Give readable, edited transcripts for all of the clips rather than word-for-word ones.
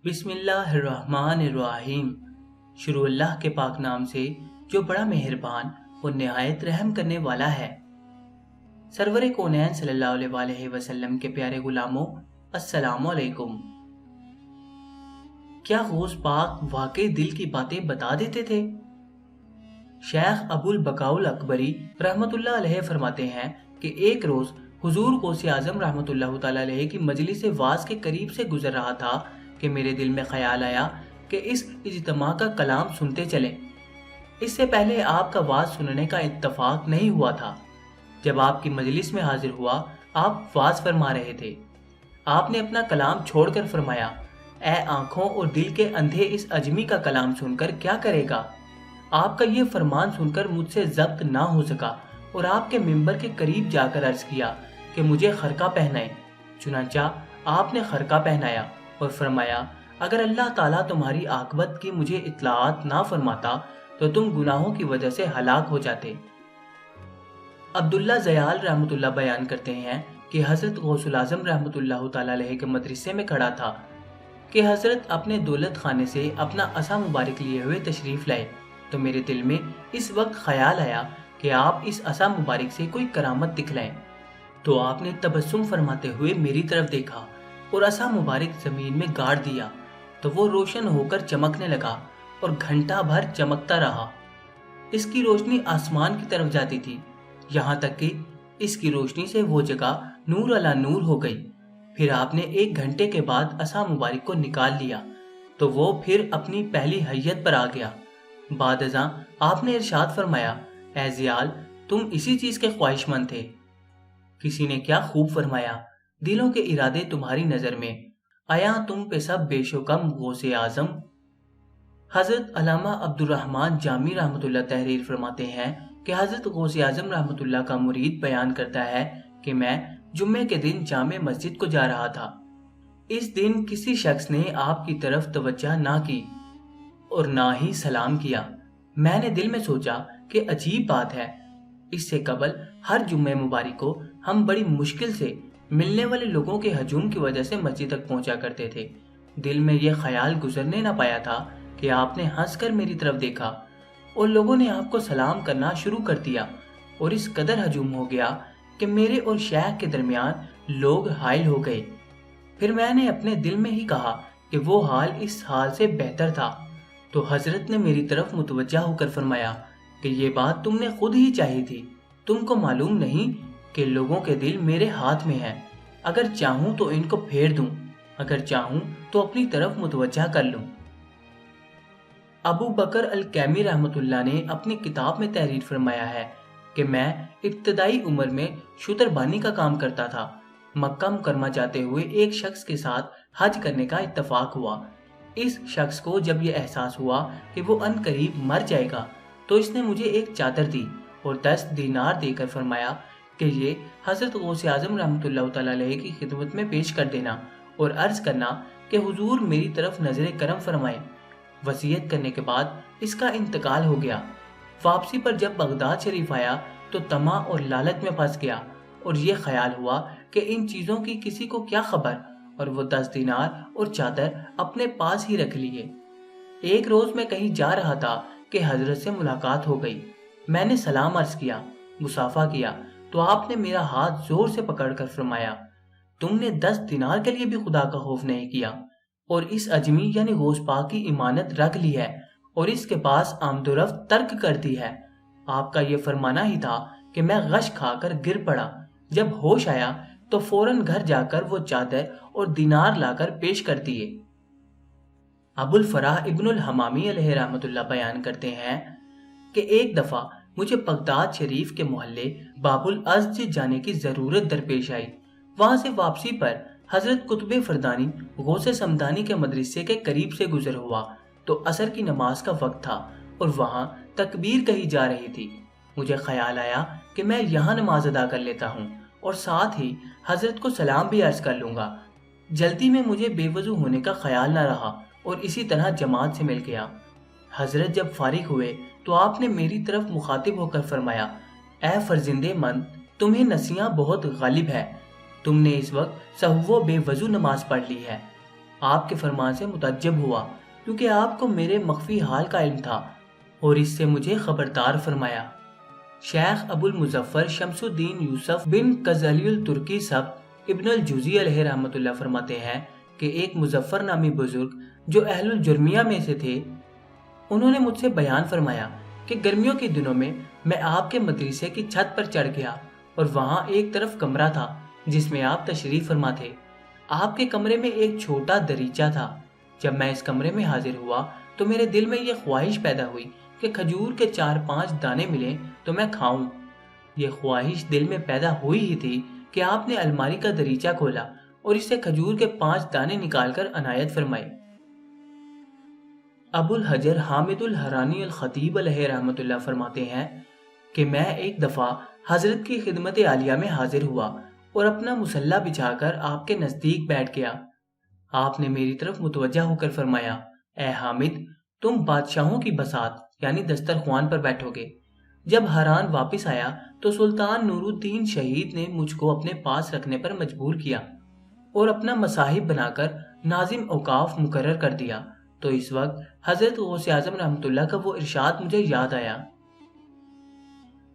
بسم اللہ الرحمن الرحیم۔ شروع اللہ کے پاک نام سے جو بڑا مہربان اور نہایت رحم کرنے والا ہے۔ سرور کونین صلی اللہ علیہ وآلہ وسلم کے پیارے غلاموں، السلام علیکم۔ کیا غوث پاک واقعی دل کی باتیں بتا دیتے تھے؟ شیخ ابو البقاء الاکبری رحمۃ اللہ علیہ فرماتے ہیں کہ ایک روز حضور غوث اعظم رحمۃ اللہ تعالی علیہ کی مجلس واعظ کے قریب سے گزر رہا تھا کہ میرے دل میں خیال آیا کہ اس اجتماع کا کلام سنتے چلیں۔ اس سے پہلے آپ کا واعظ سننے کا اتفاق نہیں ہوا تھا۔ جب آپ کی مجلس میں حاضر ہوا، آپ واعظ فرما رہے تھے۔ آپ نے اپنا کلام چھوڑ کر فرمایا، اے آنکھوں اور دل کے اندھے، اس اجمی کا کلام سن کر کیا کرے گا؟ آپ کا یہ فرمان سن کر مجھ سے ضبط نہ ہو سکا اور آپ کے ممبر کے قریب جا کر عرض کیا کہ مجھے خرقہ پہنائیں۔ چنانچہ آپ نے خرقہ پہنایا اور فرمایا، اگر اللہ تعالیٰ تمہاری عاقبت کی مجھے اطلاعات نہ فرماتا تو تم گناہوں کی وجہ سے ہلاک ہو جاتے۔ عبداللہ زیال رحمۃ اللہ بیان کرتے ہیں کہ حضرت غوث الاعظم رحمۃ اللہ تعالیٰ علیہ کے مدرسے میں کھڑا تھا کہ حضرت اپنے دولت خانے سے اپنا عصا مبارک لیے ہوئے تشریف لائے، تو میرے دل میں اس وقت خیال آیا کہ آپ اس عصا مبارک سے کوئی کرامت دکھلائیں۔ تو آپ نے تبسم فرماتے ہوئے میری طرف دیکھا اور عصا مبارک زمین میں گاڑ دیا تو وہ روشن ہو کر چمکنے لگا اور گھنٹہ بھر چمکتا رہا۔ اس کی روشنی آسمان کی طرف جاتی تھی، یہاں تک کہ اس کی روشنی سے وہ جگہ نور علی نور ہو گئی۔ پھر آپ نے 1 گھنٹے کے بعد عصا مبارک کو نکال لیا تو وہ پھر اپنی پہلی حیت پر آ گیا۔ بعد ازاں آپ نے ارشاد فرمایا، اے زیال، تم اسی چیز کے خواہش مند تھے۔ کسی نے کیا خوب فرمایا، دلوں کے ارادے تمہاری نظر میں، آیا تم پہ سب بیش و کم غوث اعظم۔ حضرت علامہ عبد الرحمن جامی رحمۃ اللہ تحریر فرماتے ہیں کہ حضرت غوث اعظم رحمۃ اللہ کا مرید بیان کرتا ہے کہ میں جمعے کے دن جامع مسجد کو جا رہا تھا۔ اس دن کسی شخص نے آپ کی طرف توجہ نہ کی اور نہ ہی سلام کیا۔ میں نے دل میں سوچا کہ عجیب بات ہے، اس سے قبل ہر جمعہ مبارک کو ہم بڑی مشکل سے ملنے والے لوگوں کے ہجوم کی وجہ سے مسجد تک پہنچا کرتے تھے۔ دل میں یہ خیال گزرنے نہ پایا تھا کہ آپ نے ہنس کر میری طرف دیکھا اور لوگوں نے آپ کو سلام کرنا شروع کر دیا اور اس قدر ہجوم ہو گیا کہ میرے اور شیخ کے درمیان لوگ حائل ہو گئے۔ پھر میں نے اپنے دل میں ہی کہا کہ وہ حال اس حال سے بہتر تھا، تو حضرت نے میری طرف متوجہ ہو کر فرمایا کہ یہ بات تم نے خود ہی چاہی تھی۔ تم کو معلوم نہیں کہ لوگوں کے دل میرے ہاتھ میں ہیں، اگر چاہوں تو ان کو پھیر دوں، اگر چاہوں تو اپنی طرف متوجہ کر لوں۔ ابو بکر الکیمی رحمۃ اللہ نے اپنی کتاب میں تحریر فرمایا ہے کہ میں ابتدائی عمر میں شتر بانی کا کام کرتا تھا۔ مکہ مکرمہ جاتے ہوئے ایک شخص کے ساتھ حج کرنے کا اتفاق ہوا۔ اس شخص کو جب یہ احساس ہوا کہ وہ ان قریب مر جائے گا تو اس نے مجھے ایک چادر دی اور 10 دینار دے کر فرمایا کہ یہ حضرت غوث اعظم رحمۃ اللہ تعالی علیہ کی خدمت میں پیش کر دینا اور عرض کرنا کہ حضور میری طرف نظر کرم فرمائیں۔ وصیت کرنے کے بعد اس کا انتقال ہو گیا۔ واپسی پر جب بغداد شریف آیا تو طمع اور لالچ میں پھنس گیا اور یہ خیال ہوا کہ ان چیزوں کی کسی کو کیا خبر، اور وہ 10 دینار اور چادر اپنے پاس ہی رکھ لیے۔ ایک روز میں کہیں جا رہا تھا کہ حضرت سے ملاقات ہو گئی۔ میں نے سلام عرض کیا، مصافحہ کیا تو آپ نے میرا ہاتھ زور سے پکڑ کر فرمایا، تم نے 10 دینار کے لیے بھی خدا کا خوف نہیں کیا اور اس اجمی یعنی غوث پاک کی امانت رکھ لی ہے اور اس کے پاس آمد و رفت ترک کر دی ہے۔ آپ کا یہ فرمانا ہی تھا کہ میں غش کھا کر گر پڑا۔ جب ہوش آیا تو فوراً گھر جا کر وہ چادر اور دینار لا کر پیش کر دیے۔ ابو الفراح ابن الحمامی علیہ رحمۃ اللہ بیان کرتے ہیں کہ ایک دفعہ مجھے بغداد شریف کے محلے باب الازج جانے کی ضرورت درپیش آئی۔ وہاں سے واپسی پر حضرت قطب فردانی غوث سمدانی کے مدرسے کے قریب سے گزر ہوا تو عصر کی نماز کا وقت تھا اور وہاں تکبیر کہی جا رہی تھی۔ مجھے خیال آیا کہ میں یہاں نماز ادا کر لیتا ہوں اور ساتھ ہی حضرت کو سلام بھی عرض کر لوں گا۔ جلدی میں مجھے بے وضو ہونے کا خیال نہ رہا اور اسی طرح جماعت سے مل گیا۔ حضرت جب فارغ ہوئے تو آپ نے میری طرف مخاطب ہو کر فرمایا، اے فرزندے من، تمہیں نسیاں بہت غالب ہے، تم نے اس وقت سہو بے وضو نماز پڑھ لی ہے۔ آپ کے فرمان سے متعجب ہوا کیونکہ آپ کو میرے مخفی حال کا علم تھا اور اس سے مجھے خبردار فرمایا۔ شیخ ابو المظفر شمس الدین یوسف بن غزالی الترکی سبت ابن الجوزی علیہ رحمۃ اللہ فرماتے ہیں کہ ایک مظفر نامی بزرگ جو اہل الجرمیہ میں سے تھے، انہوں نے مجھ سے بیان فرمایا کہ گرمیوں کے دنوں میں آپ کے مدرسے کی چھت پر چڑھ گیا اور وہاں ایک طرف کمرہ تھا جس میں آپ تشریف فرما تھے۔ آپ کے کمرے میں ایک چھوٹا دریچہ تھا۔ جب میں اس کمرے میں حاضر ہوا تو میرے دل میں یہ خواہش پیدا ہوئی کہ کھجور کے 4-5 دانے ملیں تو میں کھاؤں۔ یہ خواہش دل میں پیدا ہوئی ہی تھی کہ آپ نے الماری کا دریچہ کھولا اور اس سے کھجور کے 5 دانے نکال کر عنایت فرمائے۔ ابو الحجر حامد الحرانی الخطیب علیہ رحمۃ اللہ فرماتے ہیں کہ میں ایک دفعہ حضرت کی خدمت عالیہ میں حاضر ہوا اور اپنا مصلی بچھا کر آپ کے نزدیک بیٹھ گیا۔ آپ نے میری طرف متوجہ ہو کر فرمایا، اے حامد، تم بادشاہوں کی بساط یعنی دسترخوان پر بیٹھو گے۔ جب حران واپس آیا تو سلطان نور الدین شہید نے مجھ کو اپنے پاس رکھنے پر مجبور کیا اور اپنا مصاحب بنا کر ناظم اوقاف مقرر کر دیا۔ تو اس وقت حضرت غوث اعظم رحمۃ اللہ کا وہ ارشاد مجھے یاد آیا،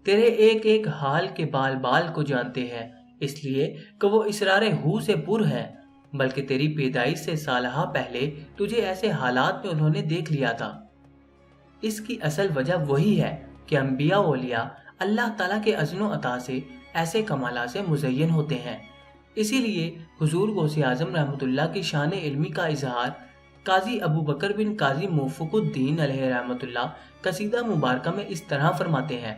تیرے ایک ایک حال کے بال بال کو جانتے ہیں، اس لیے کہ وہ اسرار ہو سے پر ہے، بلکہ تیری پیدائش سے سالہ پہلے تجھے ایسے حالات میں انہوں نے دیکھ لیا تھا۔ اس کی اصل وجہ وہی ہے کہ انبیاء و اولیاء اللہ تعالیٰ کے اذن و عطا سے ایسے کمالات سے مزین ہوتے ہیں۔ اسی لیے حضور غوث اعظم رحمۃ اللہ کی شان علمی کا اظہار قاضی ابو بکر بن قاضی موفق الدین علیہ رحمۃ اللہ قصیدہ مبارکہ میں اس طرح فرماتے ہیں،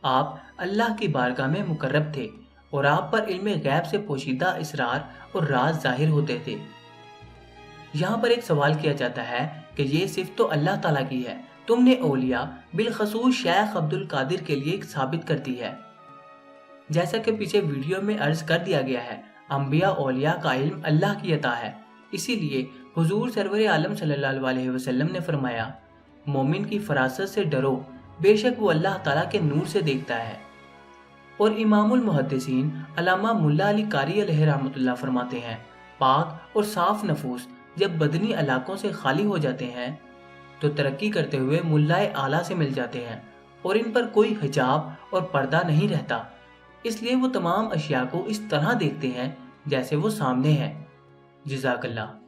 آپ اللہ کی بارگاہ میں مقرب تھے اور آپ پر علم غیب سے پوشیدہ اسرار اور راز ظاہر ہوتے تھے۔ یہاں پر ایک سوال کیا جاتا ہے کہ یہ صفت تو اللہ تعالیٰ کی ہے، تم نے اولیاء بالخصوص شیخ عبد القادر کے لیے ثابت کر دی ہے۔ جیسا کہ پیچھے ویڈیو میں عرض کر دیا گیا ہے، انبیاء اولیاء کا علم اللہ کی عطا ہے، اسی لیے حضور سرور عالم صلی اللہ علیہ وسلم نے فرمایا، مومن کی فراست سے ڈرو، بے شک وہ اللہ تعالیٰ کے نور سے دیکھتا ہے۔ اور امام المحدثین علامہ ملا علی قاری علیہ رحمۃ اللہ فرماتے ہیں، پاک اور صاف نفوس جب بدنی علاقوں سے خالی ہو جاتے ہیں تو ترقی کرتے ہوئے ملائے اعلیٰ سے مل جاتے ہیں اور ان پر کوئی حجاب اور پردہ نہیں رہتا، اس لیے وہ تمام اشیاء کو اس طرح دیکھتے ہیں جیسے وہ سامنے ہے۔ جزاک اللہ۔